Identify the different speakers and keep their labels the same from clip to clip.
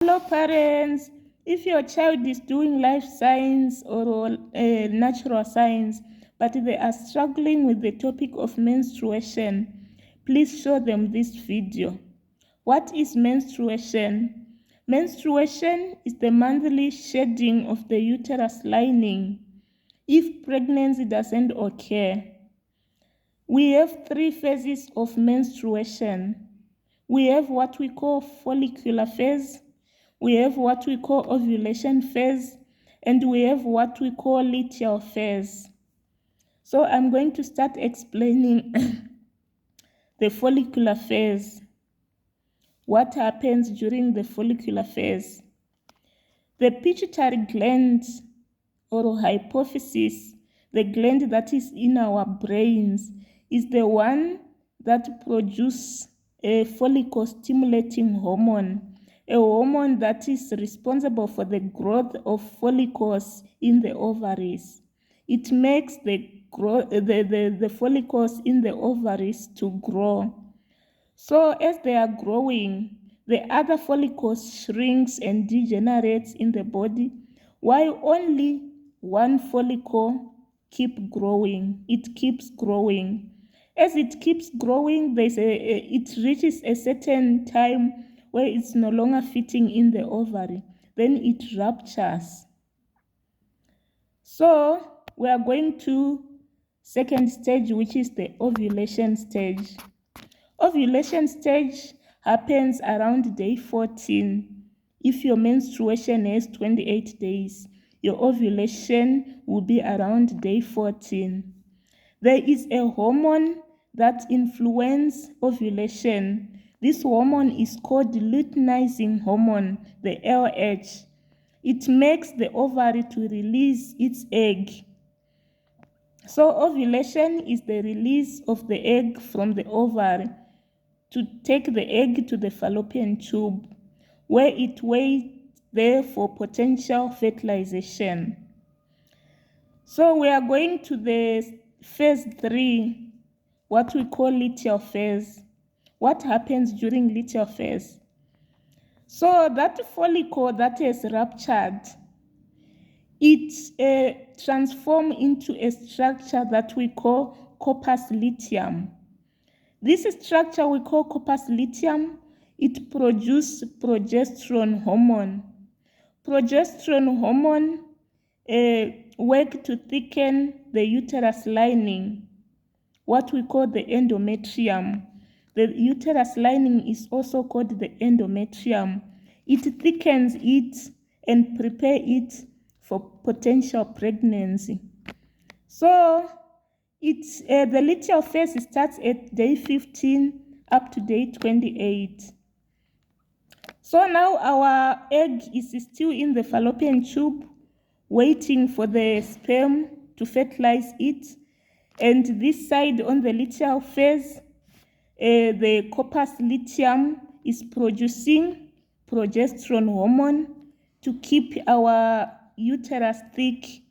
Speaker 1: Hello parents, if your child is doing life science or natural science, but they are struggling with the topic of menstruation, please show them this video. What is menstruation? Menstruation is the monthly shedding of the uterus lining if pregnancy doesn't occur. We have 3 phases of menstruation. We have what we call follicular phase, we have what we call ovulation phase, and we have what we call luteal phase. So I'm going to start explaining the follicular phase. What happens during the follicular phase? The pituitary gland or hypophysis, the gland that is in our brains, is the one that produces a follicle-stimulating hormone, a hormone that is responsible for the growth of follicles in the ovaries. It makes the follicles in the ovaries to grow. So as they are growing, the other follicles shrinks and degenerates in the body, while only one follicle keeps growing. It keeps growing. As it keeps growing, it reaches a certain time where it's no longer fitting in the ovary. Then it ruptures. So we are going to second stage, which is the ovulation stage. Ovulation stage happens around day 14. If your menstruation has 28 days, your ovulation will be around day 14. There is a hormone that influences ovulation. This hormone is called luteinizing hormone, the LH. It makes the ovary to release its egg. So ovulation is the release of the egg from the ovary to take the egg to the fallopian tube, where it waits there for potential fertilization. So we are going to the phase 3, what we call luteal phase. What happens during luteal phase? So that follicle that is ruptured, it transforms into a structure that we call corpus luteum. This structure we call corpus luteum. It produces progesterone hormone. Progesterone hormone works to thicken the uterus lining, what we call the endometrium. The uterus lining is also called the endometrium. It thickens it and prepares it for potential pregnancy. So the luteal phase starts at day 15 up to day 28. So now our egg is still in the fallopian tube, waiting for the sperm to fertilize it. And this side on the luteal phase, the corpus luteum is producing progesterone hormone to keep our uterus thick,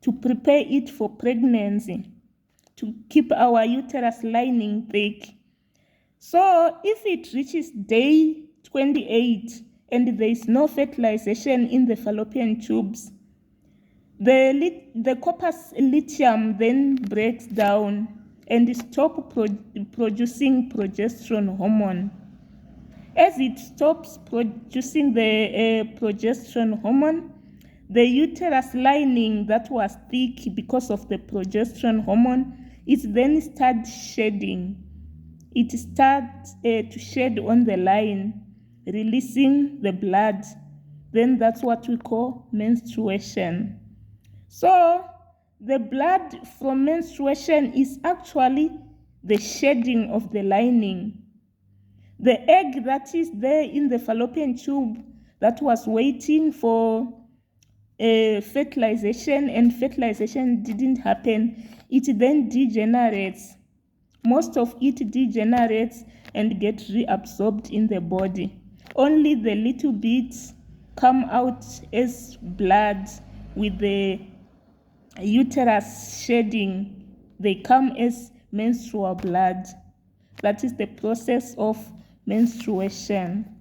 Speaker 1: to prepare it for pregnancy, to keep our uterus lining thick. So if it reaches day 28 and there is no fertilization in the fallopian tubes, the corpus luteum then breaks down and stops producing progesterone hormone. As it stops producing the progesterone hormone, the uterus lining that was thick because of the progesterone hormone, it then starts shedding. It starts to shed on the line, releasing the blood. Then that's what we call menstruation. So the blood from menstruation is actually the shedding of the lining. The egg that is there in the fallopian tube that was waiting for fertilization, and fertilization didn't happen, it then degenerates. Most of it degenerates and gets reabsorbed in the body. Only the little bits come out as blood with the uterus shedding. They come as menstrual blood. That is the process of menstruation.